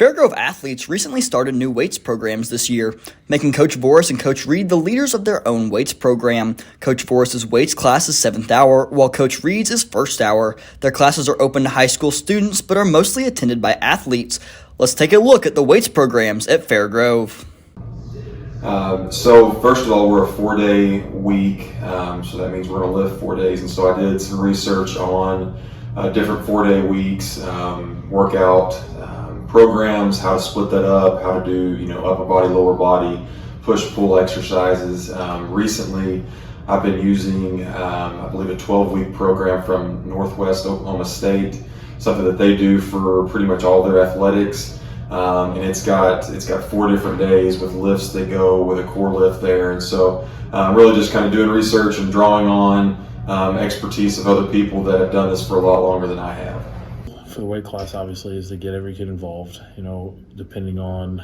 Fairgrove athletes recently started new weights programs this year, making Coach Voris and Coach Reed the leaders of their own weights program. Coach Voris' weights class is 7th hour, while Coach Reed's is 1st hour. Their classes are open to high school students, but are mostly attended by athletes. Let's take a look at the weights programs at Fairgrove. So first of all, we're a 4-day week, so that means we're going to lift 4 days. And so I did some research on different 4-day weeks, workout programs, how to split that up, how to do upper body, lower body, push-pull exercises. Recently, I've been using I believe a 12-week program from Northwest Oklahoma State, something that they do for pretty much all their athletics. And it's got 4 different days with lifts that go with a core lift there. And so really just kind of doing research and drawing on expertise of other people that have done this for a lot longer than I have. For the weight class, obviously, is to get every kid involved. Depending on,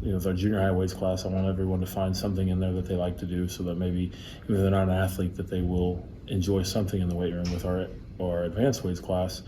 with our junior high weights class, I want everyone to find something in there that they like to do, so that maybe even if they're not an athlete, that they will enjoy something in the weight room. With our advanced weights class,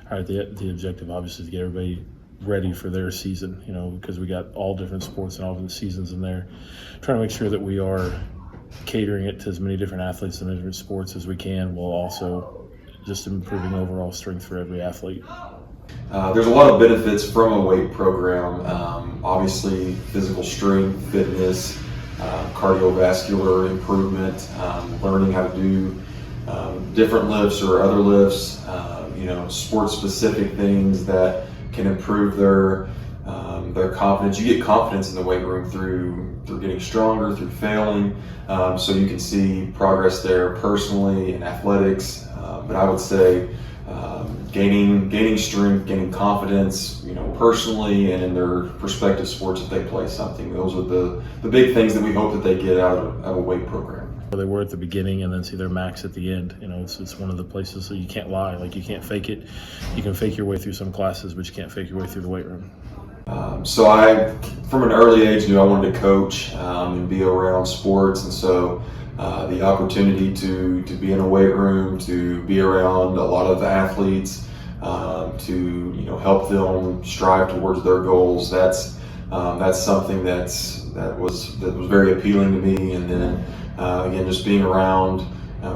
the objective obviously is to get everybody ready for their season, because we got all different sports and all different seasons in there, trying to make sure that we are catering it to as many different athletes and different sports as we can, while also just improving overall strength for every athlete. There's a lot of benefits from a weight program. Obviously, physical strength, fitness, cardiovascular improvement, learning how to do different lifts or other lifts, sport-specific things that can improve their confidence. You get confidence in the weight room through getting stronger, through failing. So you can see progress there personally in athletics. But I would say gaining strength, gaining confidence, personally and in their respective sports if they play something. Those are the big things that we hope that they get out of a weight program. They were at the beginning and then see their max at the end. It's one of the places that you can't lie. Like, you can't fake it. You can fake your way through some classes, but you can't fake your way through the weight room. So I, from an early age, knew I wanted to coach and be around sports, and so the opportunity to be in a weight room, to be around a lot of athletes, to help them strive towards their goals. That's something that was very appealing to me. And then again, just being around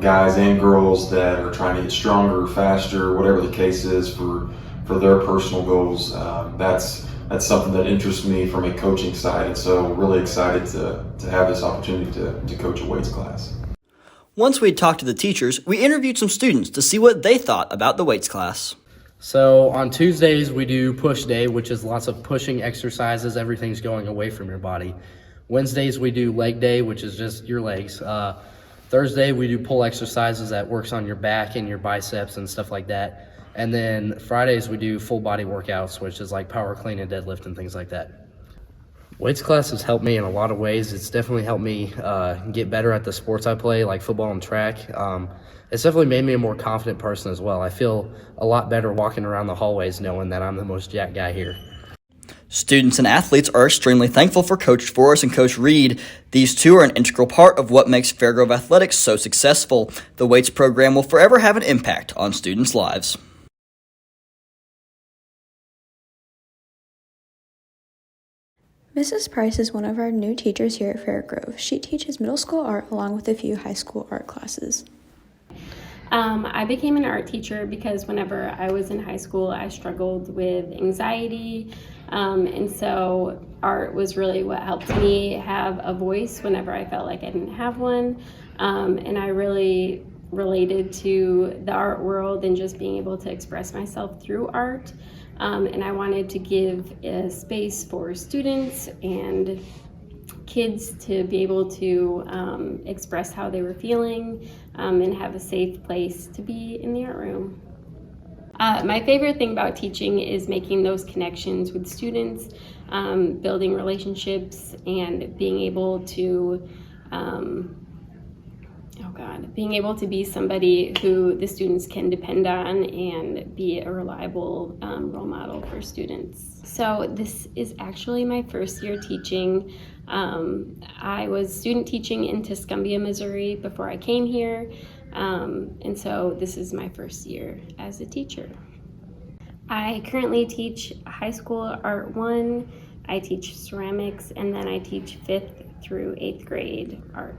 guys and girls that are trying to get stronger, faster, whatever the case is for their personal goals. That's something that interests me from a coaching side, and so really excited to have this opportunity to coach a weights class. Once we had talked to the teachers, we interviewed some students to see what they thought about the weights class. So on Tuesdays, we do push day, which is lots of pushing exercises. Everything's going away from your body. Wednesdays, we do leg day, which is just your legs. Thursday, we do pull exercises that works on your back and your biceps and stuff like that. And then Fridays, we do full body workouts, which is like power clean and deadlift and things like that. Weights class has helped me in a lot of ways. It's definitely helped me get better at the sports I play, like football and track. It's definitely made me a more confident person as well. I feel a lot better walking around the hallways knowing that I'm the most jacked guy here. Students and athletes are extremely thankful for Coach Voris and Coach Reed. These two are an integral part of what makes Fairgrove Athletics so successful. The weights program will forever have an impact on students' lives. Mrs. Price is one of our new teachers here at Fairgrove. She teaches middle school art along with a few high school art classes. I became an art teacher because whenever I was in high school, I struggled with anxiety, and so art was really what helped me have a voice whenever I felt like I didn't have one, and I really related to the art world and just being able to express myself through art. And I wanted to give a space for students and kids to be able to express how they were feeling and have a safe place to be in the art room. My favorite thing about teaching is making those connections with students, building relationships, and being able to being able to be somebody who the students can depend on and be a reliable role model for students. So this is actually my first year teaching. I was student teaching in Tuscumbia, Missouri before I came here, and so this is my first year as a teacher. I currently teach high school Art 1, I teach ceramics, and then I teach 5th through 8th grade art.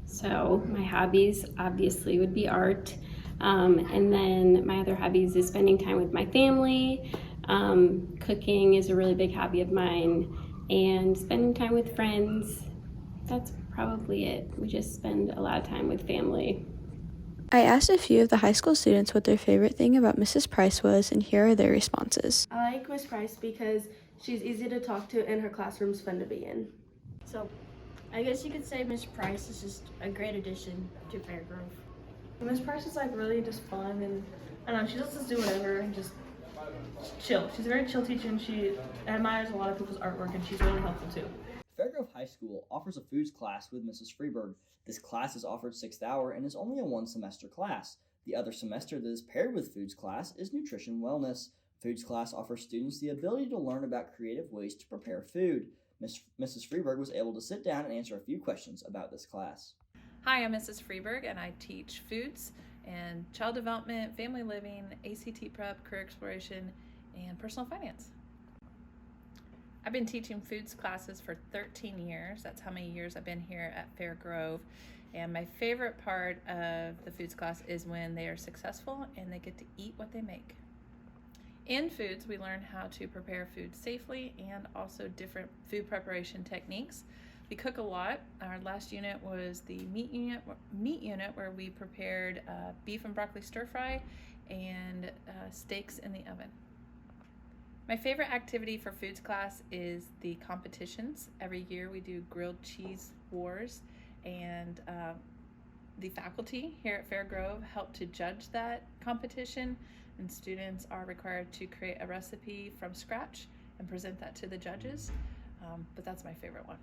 So my hobbies obviously would be art. And then my other hobbies is spending time with my family. Cooking is a really big hobby of mine, and spending time with friends. That's probably it. We just spend a lot of time with family. I asked a few of the high school students what their favorite thing about Mrs. Price was, and here are their responses. I like Miss Price because she's easy to talk to and her classroom's fun to be in. So, I guess you could say Miss Price is just a great addition to Fairgrove. Miss Price is like really just fun, and I don't know, she lets us do whatever and just chill. She's a very chill teacher, and she admires a lot of people's artwork, and she's really helpful too. Fairgrove High School offers a foods class with Mrs. Freeberg. This class is offered 6th hour and is only a 1-semester class. The other semester that is paired with foods class is nutrition wellness. Foods class offers students the ability to learn about creative ways to prepare food. Mrs. Freeberg was able to sit down and answer a few questions about this class. Hi, I'm Mrs. Freeberg, and I teach foods and child development, family living, ACT prep, career exploration, and personal finance. I've been teaching foods classes for 13 years. That's how many years I've been here at Fairgrove. And my favorite part of the foods class is when they are successful and they get to eat what they make. In foods, we learn how to prepare food safely and also different food preparation techniques. We cook a lot. Our last unit was the meat unit where we prepared beef and broccoli stir fry and steaks in the oven. My favorite activity for foods class is the competitions. Every year we do grilled cheese wars, and the faculty here at Fairgrove help to judge that competition, and students are required to create a recipe from scratch and present that to the judges, but that's my favorite one.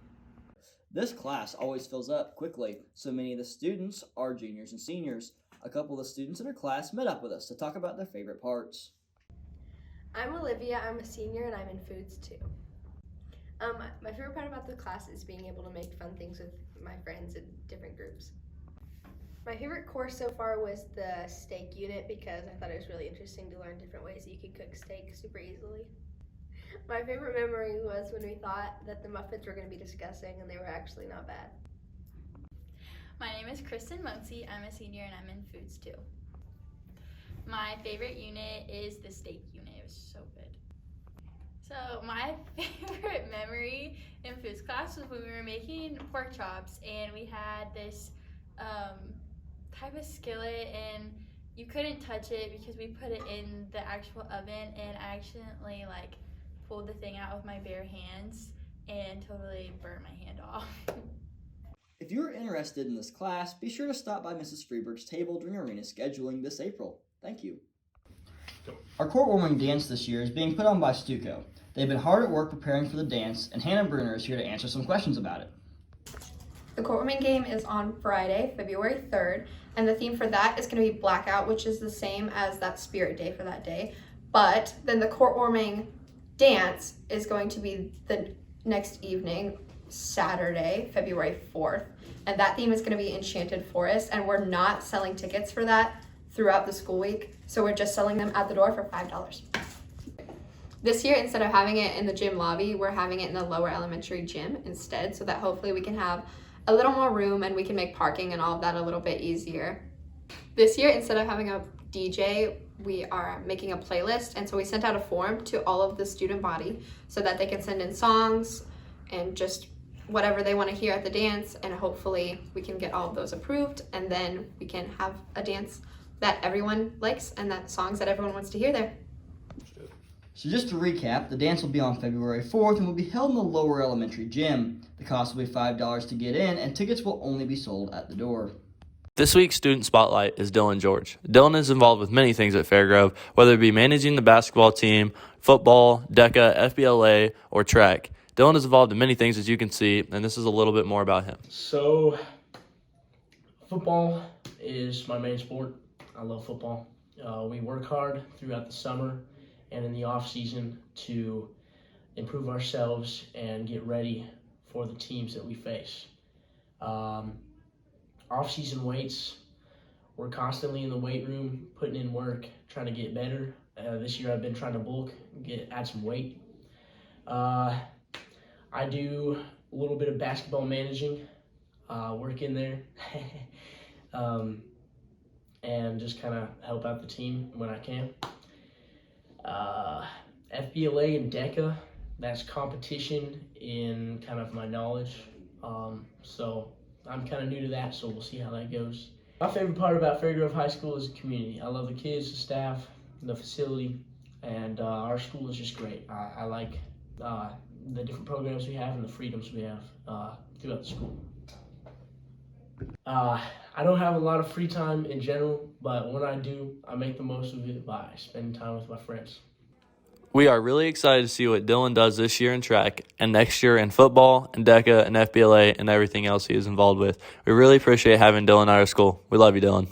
This class always fills up quickly, so many of the students are juniors and seniors. A couple of the students in our class met up with us to talk about their favorite parts. I'm Olivia, I'm a senior, and I'm in foods too. My favorite part about the class is being able to make fun things with my friends in different groups. My favorite course so far was the steak unit because I thought it was really interesting to learn different ways that you could cook steak super easily. My favorite memory was when we thought that the muffins were going to be disgusting and they were actually not bad. My name is Kristen Muncie, I'm a senior and I'm in foods too. My favorite unit is the steak unit. It was so good. So my favorite memory in foods class was when we were making pork chops and we had this type of skillet and you couldn't touch it because we put it in the actual oven, and I accidentally pulled the thing out with my bare hands and totally burned my hand off. If you are interested in this class, be sure to stop by Mrs. Freeberg's table during arena scheduling this April. Thank you. Our court-warming dance this year is being put on by Stuco. They've been hard at work preparing for the dance, and Hannah Bruner is here to answer some questions about it. The court-warming game is on Friday, February 3rd, and the theme for that is going to be Blackout, which is the same as that Spirit Day for that day. But then the court-warming dance is going to be the next evening, Saturday, February 4th, and that theme is going to be Enchanted Forest, and we're not selling tickets for that throughout the school week, so we're just selling them at the door for $5. This year, instead of having it in the gym lobby, we're having it in the lower elementary gym instead, so that hopefully we can have a little more room and we can make parking and all of that a little bit easier. This year, instead of having a DJ, we are making a playlist, and so we sent out a form to all of the student body so that they can send in songs and just whatever they want to hear at the dance, and hopefully we can get all of those approved, and then we can have a dance that everyone likes and that songs that everyone wants to hear there. So just to recap, the dance will be on February 4th and will be held in the lower elementary gym. The cost will be $5 to get in, and tickets will only be sold at the door. This week's Student Spotlight is Dylan George. Dylan is involved with many things at Fairgrove, whether it be managing the basketball team, football, DECA, FBLA, or track. Dylan is involved in many things, as you can see, and this is a little bit more about him. So, football is my main sport. I love football. We work hard throughout the summer and in the off season to improve ourselves and get ready for the teams that we face. Off-season weights, we're constantly in the weight room putting in work, trying to get better This year I've been trying to bulk, add some weight. I do a little bit of basketball managing, work in there, and just kind of help out the team when I can. FBLA and DECA, that's competition in kind of my knowledge. So I'm kind of new to that, so we'll see how that goes. My favorite part about Fairgrove High School is the community. I love the kids, the staff, the facility, and our school is just great. I like the different programs we have and the freedoms we have throughout the school. I don't have a lot of free time in general, but when I do, I make the most of it by spending time with my friends. We are really excited to see what Dylan does this year in track and next year in football and DECA and FBLA and everything else he is involved with. We really appreciate having Dylan at our school. We love you, Dylan.